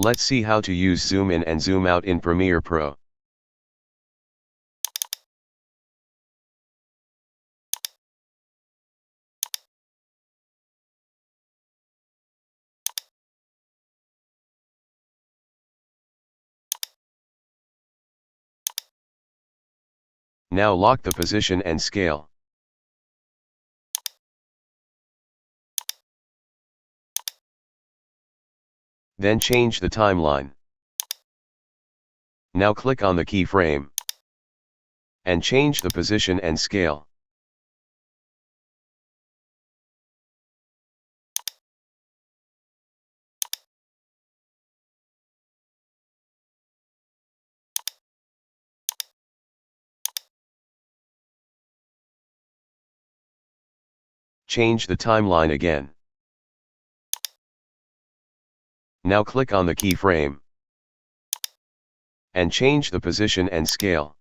Let's see how to use zoom in and zoom out in Premiere Pro. Now lock the position and scale. Then change the timeline. Now click on the keyframe and change the position and scale. Change the timeline again. Now click on the keyframe and change the position and scale.